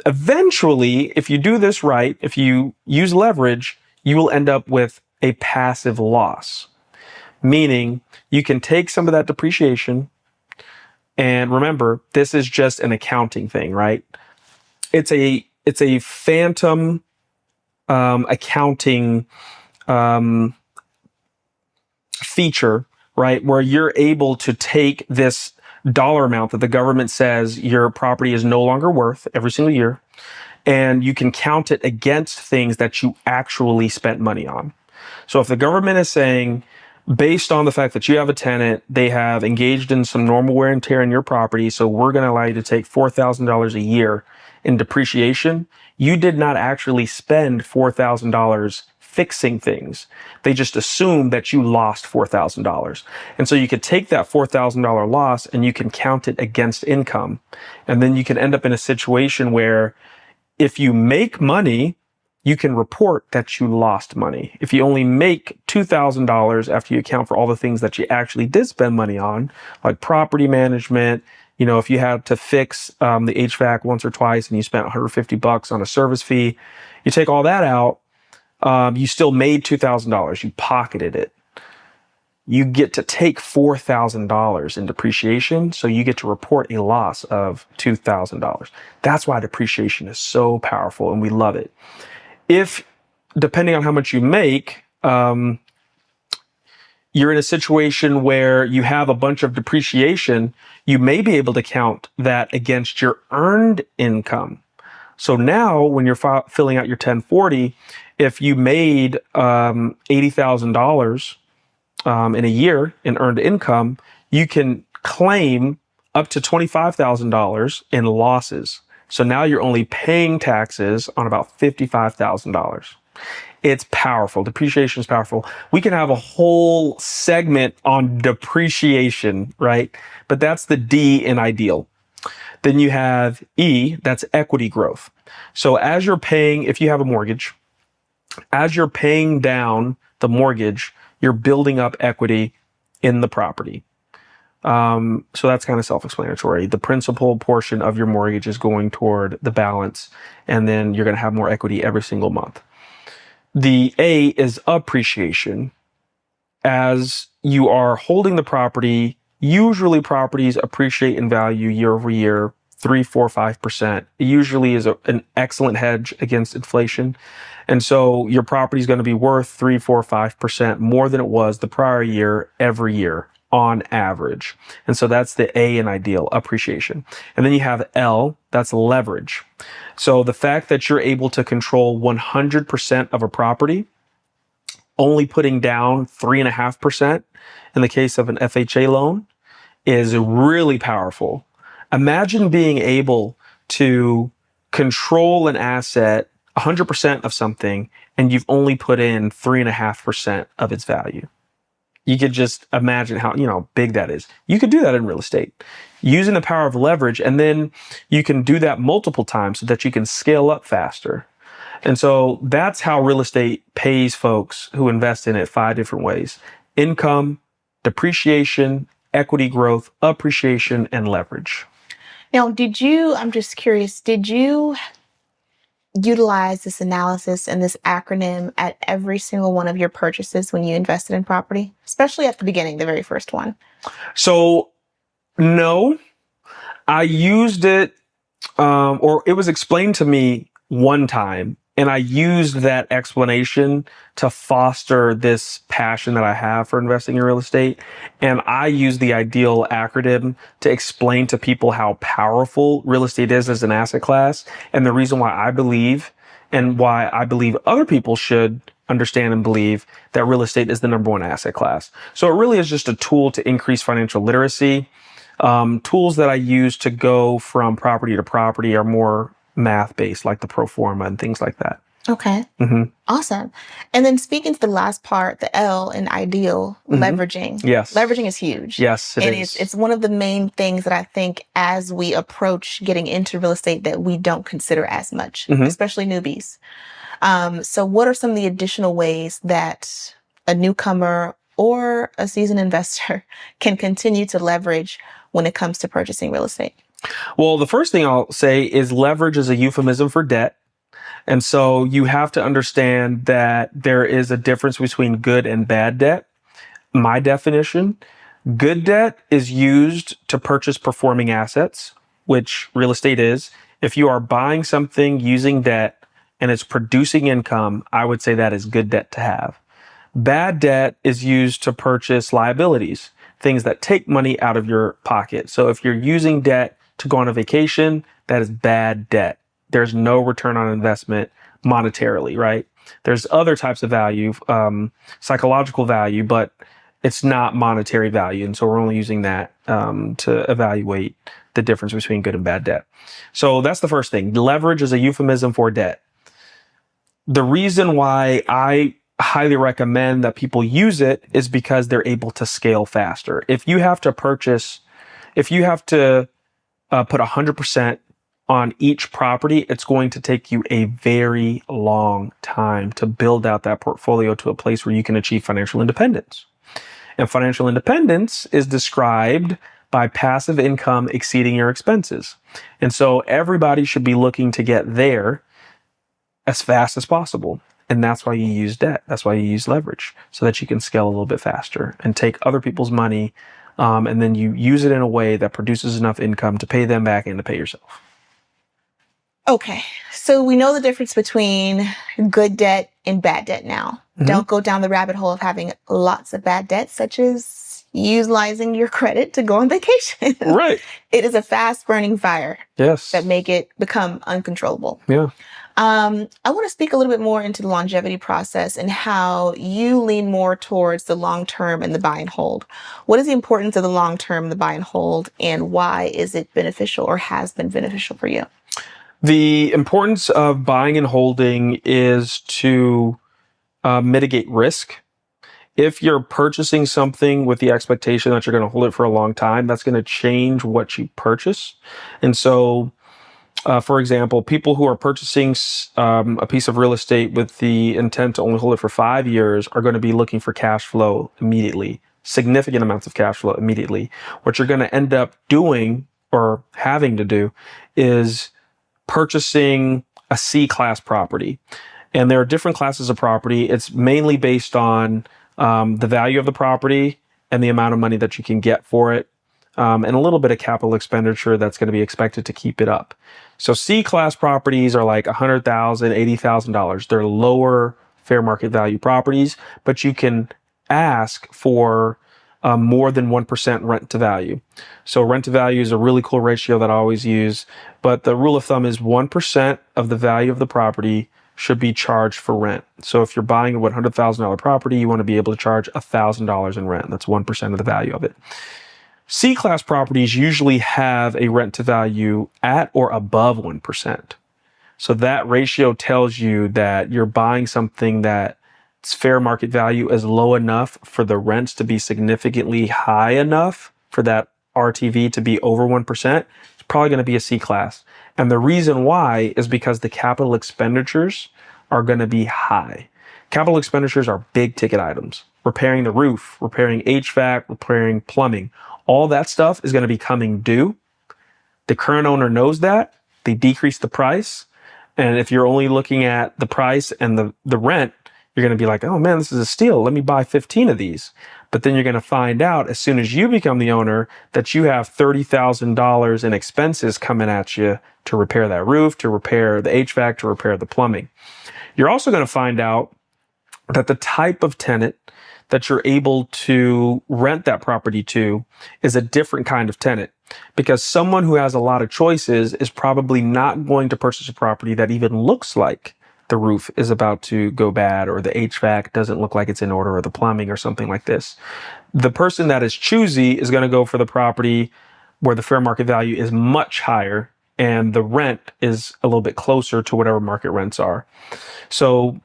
eventually, if you do this right, if you use leverage, you will end up with a passive loss, meaning you can take some of that depreciation. And remember, this is just an accounting thing, right? It's a phantom accounting feature, right? Where you're able to take this dollar amount that the government says your property is no longer worth every single year, and you can count it against things that you actually spent money on. So if the government is saying, based on the fact that you have a tenant, they have engaged in some normal wear and tear in your property, so we're going to allow you to take $4,000 a year in depreciation, you did not actually spend $4,000 fixing things. They just assume that you lost $4,000. And so you could take that $4,000 loss and you can count it against income. And then you can end up in a situation where if you make money, you can report that you lost money. If you only make $2,000 after you account for all the things that you actually did spend money on, like property management, if you had to fix the HVAC once or twice and you spent $150 on a service fee, you take all that out, you still made $2,000. You pocketed it. You get to take $4,000 in depreciation, so you get to report a loss of $2,000. That's why depreciation is so powerful, and we love it. If, depending on how much you make, you're in a situation where you have a bunch of depreciation, you may be able to count that against your earned income. So now when you're filling out your 1040, if you made $80,000 in a year in earned income, you can claim up to $25,000 in losses. So now you're only paying taxes on about $55,000. It's powerful. Depreciation is powerful. We can have a whole segment on depreciation, right? But that's the D in ideal. Then you have E, that's equity growth. So as you're paying, if you have a mortgage, as you're paying down the mortgage, you're building up equity in the property. So that's kind of self-explanatory. The principal portion of your mortgage is going toward the balance, and then you're going to have more equity every single month. The A is appreciation. As you are holding the property, usually properties appreciate in value year over year, 3, 4, 5%. It usually is an excellent hedge against inflation. And so your property is going to be worth 3, 4, 5% more than it was the prior year every year on average. And so that's the A in ideal, appreciation. And then you have L, that's leverage. So the fact that you're able to control 100% of a property, only putting down 3.5% in the case of an FHA loan is really powerful. Imagine being able to control an asset, 100% of something, and you've only put in 3.5% of its value. You could just imagine how, big that is. You could do that in real estate using the power of leverage, and then you can do that multiple times so that you can scale up faster. And so that's how real estate pays folks who invest in it 5 different ways: income, depreciation, equity growth, appreciation, and leverage. Now, I'm just curious, did you utilize this analysis and this acronym at every single one of your purchases when you invested in property, especially at the beginning, the very first one? So, no, I used it, or it was explained to me one time, and I used that explanation to foster this passion that I have for investing in real estate. And I use the ideal acronym to explain to people how powerful real estate is as an asset class, and the reason why I believe, and why I believe other people should understand and believe, that real estate is the number one asset class. So it really is just a tool to increase financial literacy. Tools that I use to go from property to property are more math based, like the pro forma and things like that. Okay. Awesome. And then speaking to the last part, the L in ideal, leveraging. Yes. Leveraging is huge. Yes, it and is. It's one of the main things that I think as we approach getting into real estate that we don't consider as much, especially newbies. So what are some of the additional ways that a newcomer or a seasoned investor can continue to leverage when it comes to purchasing real estate? Well, the first thing I'll say is leverage is a euphemism for debt. And so you have to understand that there is a difference between good and bad debt. My definition: good debt is used to purchase performing assets, which real estate is. If you are buying something using debt and it's producing income, I would say that is good debt to have. Bad debt is used to purchase liabilities, things that take money out of your pocket. So if you're using debt to go on a vacation, that is bad debt. There's no return on investment monetarily, right? There's other types of value, psychological value, but it's not monetary value. And so we're only using that to evaluate the difference between good and bad debt. So that's the first thing. Leverage is a euphemism for debt. The reason why I highly recommend that people use it is because they're able to scale faster. If you have to put 100% on each property, it's going to take you a very long time to build out that portfolio to a place where you can achieve financial independence. And financial independence is described by passive income exceeding your expenses. And so everybody should be looking to get there as fast as possible. And that's why you use debt. That's why you use leverage, so that you can scale a little bit faster and take other people's money, and then you use it in a way that produces enough income to pay them back and to pay yourself. Okay, so we know the difference between good debt and bad debt now. Don't go down the rabbit hole of having lots of bad debt, such as utilizing your credit to go on vacation. Right. It is a fast burning fire. Yes. That make it become uncontrollable. Yeah. I want to speak a little bit more into the longevity process and how you lean more towards the long term and the buy and hold. What is the importance of the long term, the buy and hold, and why is it beneficial or has been beneficial for you? The importance of buying and holding is to mitigate risk. If you're purchasing something with the expectation that you're going to hold it for a long time, that's going to change what you purchase. And so, for example, people who are purchasing a piece of real estate with the intent to only hold it for 5 years are going to be looking for cash flow immediately, significant amounts of cash flow immediately. What you're going to end up doing or having to do is purchasing a C-class property. And there are different classes of property. It's mainly based on the value of the property and the amount of money that you can get for it, and a little bit of capital expenditure that's going to be expected to keep it up. So C-class properties are like $100,000, $80,000. They're lower fair market value properties, but you can ask for more than 1% rent to value. So rent to value is a really cool ratio that I always use, but the rule of thumb is 1% of the value of the property should be charged for rent. So if you're buying a $100,000 property, you want to be able to charge $1,000 in rent. That's 1% of the value of it. C-class properties usually have a rent to value at or above 1%. So that ratio tells you that you're buying something that its fair market value is low enough for the rents to be significantly high enough for that RTV to be over 1%. It's probably going to be a C class. And the reason why is because the capital expenditures are going to be high. Capital expenditures are big ticket items. Repairing the roof, repairing HVAC, repairing plumbing, all that stuff is going to be coming due. The current owner knows that. They decrease the price. And if you're only looking at the price and the rent, you're going to be like, oh man, this is a steal. Let me buy 15 of these. But then you're going to find out as soon as you become the owner that you have $30,000 in expenses coming at you to repair that roof, to repair the HVAC, to repair the plumbing. You're also going to find out that the type of tenant that you're able to rent that property to is a different kind of tenant, because someone who has a lot of choices is probably not going to purchase a property that even looks like the roof is about to go bad, or the HVAC doesn't look like it's in order, or the plumbing or something like this. The person that is choosy is going to go for the property where the fair market value is much higher and the rent is a little bit closer to whatever market rents are. So,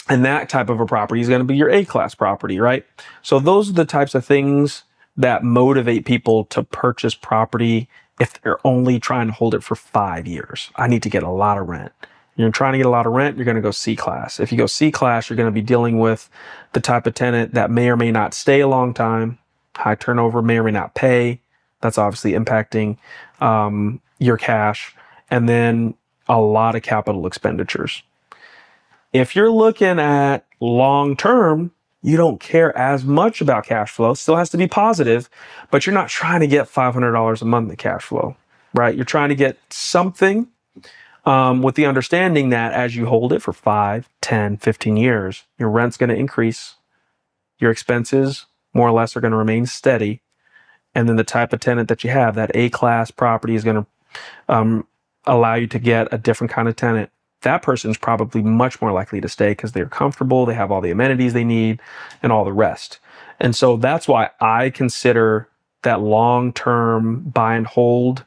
and that type of a property is going to be your A-class property, right? So those are the types of things that motivate people to purchase property if they're only trying to hold it for 5 years. I need to get a lot of rent. You're trying to get a lot of rent, you're going to go C-class. If you go C-class, you're going to be dealing with the type of tenant that may or may not stay a long time, high turnover, may or may not pay. That's obviously impacting your cash. And then a lot of capital expenditures. If you're looking at long-term, you don't care as much about cash flow. Still has to be positive, but you're not trying to get $500 a month in cash flow, right? You're trying to get something with the understanding that as you hold it for 5, 10, 15 years, your rent's going to increase. Your expenses more or less are going to remain steady. And then the type of tenant that you have, that A-class property, is going to allow you to get a different kind of tenant. That person's probably much more likely to stay because they're comfortable, they have all the amenities they need, and all the rest. And so that's why I consider that long-term buy and hold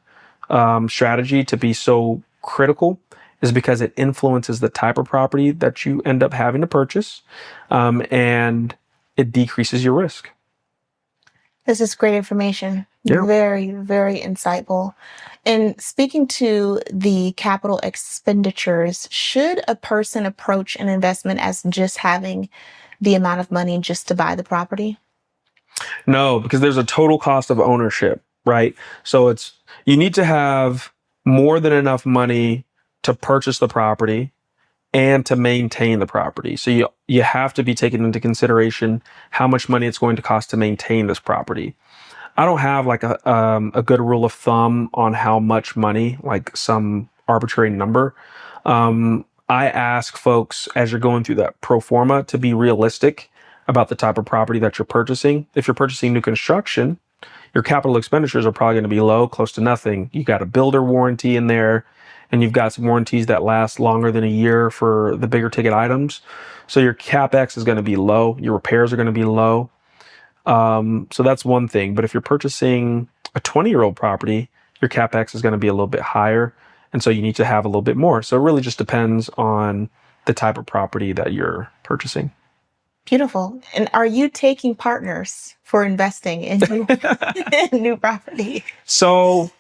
strategy to be so critical, is because it influences the type of property that you end up having to purchase, and it decreases your risk. This is great information. Yeah. Very, very insightful. And speaking to the capital expenditures, should a person approach an investment as just having the amount of money just to buy the property? No, because there's a total cost of ownership, right? So you need to have more than enough money to purchase the property and to maintain the property. So you have to be taking into consideration how much money it's going to cost to maintain this property. I don't have like a good rule of thumb on how much money, like some arbitrary number. I ask folks as you're going through that pro forma to be realistic about the type of property that you're purchasing. If you're purchasing new construction, your capital expenditures are probably going to be low, close to nothing. You got a builder warranty in there, and you've got some warranties that last longer than a year for the bigger ticket items. So your CapEx is going to be low. Your repairs are going to be low. So that's one thing. But if you're purchasing a 20-year-old property, your CapEx is going to be a little bit higher. And so you need to have a little bit more. So it really just depends on the type of property that you're purchasing. Beautiful. And are you taking partners for investing in new property? So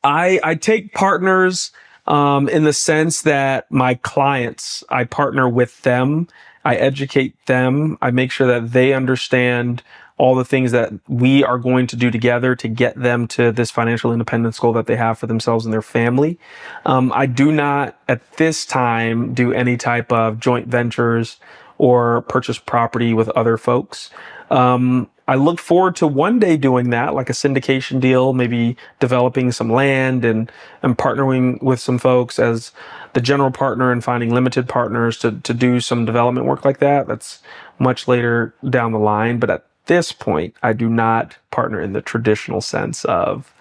I take partners in the sense that my clients, I partner with them. I educate them. I make sure that they understand all the things that we are going to do together to get them to this financial independence goal that they have for themselves and their family. I do not, at this time, do any type of joint ventures or purchase property with other folks. I look forward to one day doing that, like a syndication deal, maybe developing some land and partnering with some folks as the general partner and finding limited partners to do some development work like that. That's much later down the line. But at this point, I do not partner in the traditional sense of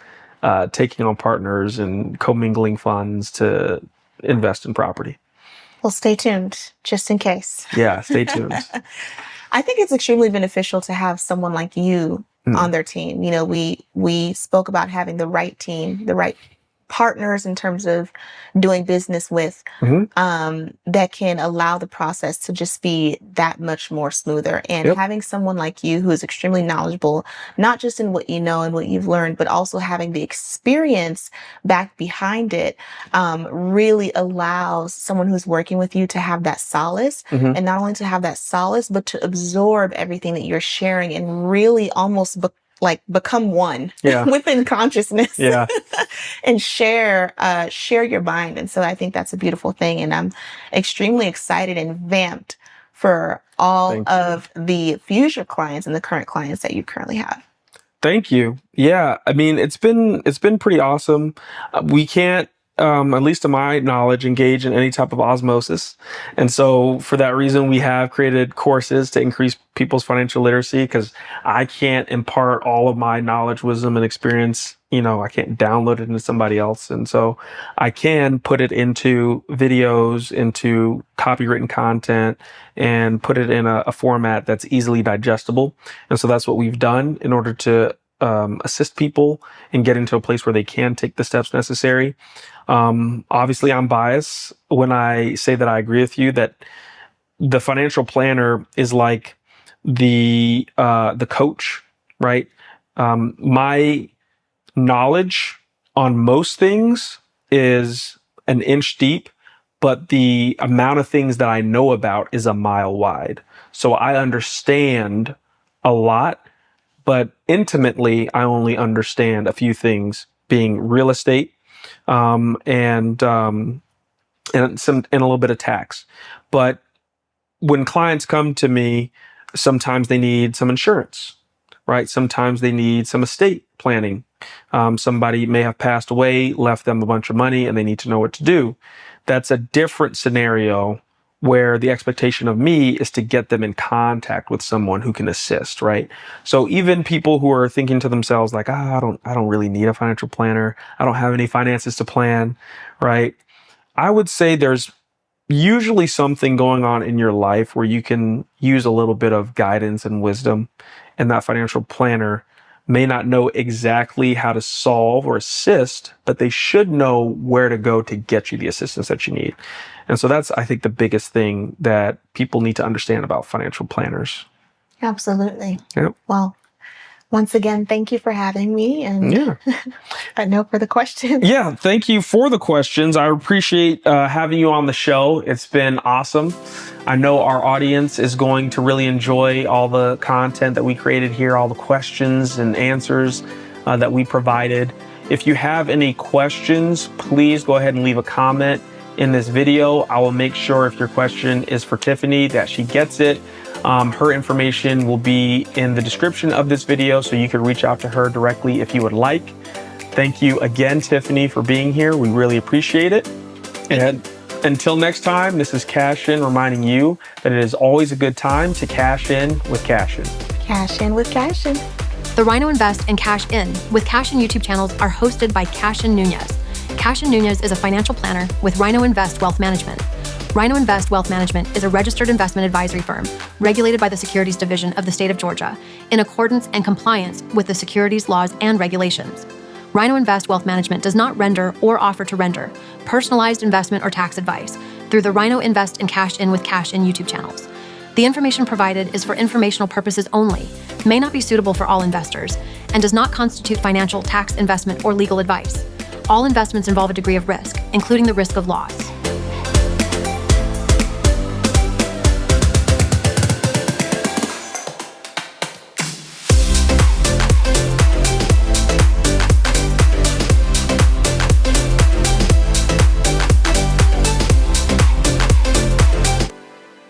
taking on partners and commingling funds to invest in property. Well, stay tuned, just in case. Yeah, stay tuned. I think it's extremely beneficial to have someone like you on their team. You know, we spoke about having the right team, the right partners in terms of doing business with, that can allow the process to just be that much more smoother. And Yep. having someone like you who is extremely knowledgeable, not just in what you know and what you've learned, but also having the experience back behind it, really allows someone who's working with you to have that solace, and not only to have that solace, but to absorb everything that you're sharing and really almost become one within consciousness. Yeah. And share your mind. And so I think that's a beautiful thing. And I'm extremely excited and vamped for all of the future clients and the current clients that you currently have. Thank you. Yeah. I mean, it's been pretty awesome. We can't, at least to my knowledge, engage in any type of osmosis. And so for that reason, we have created courses to increase people's financial literacy, because I can't impart all of my knowledge, wisdom, and experience. I can't download it into somebody else. And so I can put it into videos, into copywritten content, and put it in a format that's easily digestible. And so that's what we've done in order to assist people in getting to a place where they can take the steps necessary. Obviously, I'm biased when I say that I agree with you that the financial planner is like the coach, right? My knowledge on most things is an inch deep, but the amount of things that I know about is a mile wide. So I understand a lot, but intimately, I only understand a few things, being real estate, and a little bit of tax. But when clients come to me, sometimes they need some insurance, right? Sometimes they need some estate planning. Somebody may have passed away, left them a bunch of money, and they need to know what to do. That's a different scenario where the expectation of me is to get them in contact with someone who can assist, right? So even people who are thinking to themselves like, I don't really need a financial planner. I don't have any finances to plan, right? I would say there's usually something going on in your life where you can use a little bit of guidance and wisdom, and that financial planner may not know exactly how to solve or assist, but they should know where to go to get you the assistance that you need. And so that's, I think, the biggest thing that people need to understand about financial planners. Absolutely. Yep. Well, once again, thank you for having me. And no further questions. Yeah, thank you for the questions. I appreciate having you on the show. It's been awesome. I know our audience is going to really enjoy all the content that we created here, all the questions and answers that we provided. If you have any questions, please go ahead and leave a comment in this video. I will make sure, if your question is for Tiffany, that she gets it. Her information will be in the description of this video, so you can reach out to her directly if you would like. Thank you again, Tiffany, for being here. We really appreciate it. And until next time, this is Cassian reminding you that it is always a good time to cash in with Cassian. Cash in with Cassian. The RINO Invest and Cash In with Cassian YouTube channels are hosted by Cassian Nuñez. Cassian Nuñez is a financial planner with RINO INVEST Wealth Management. RINO INVEST Wealth Management is a registered investment advisory firm regulated by the Securities Division of the state of Georgia in accordance and compliance with the securities laws and regulations. RINO INVEST Wealth Management does not render or offer to render personalized investment or tax advice through the RINO Invest and Cash In with Cash In YouTube channels. The information provided is for informational purposes only, may not be suitable for all investors, and does not constitute financial, tax, investment, or legal advice. All investments involve a degree of risk, including the risk of loss.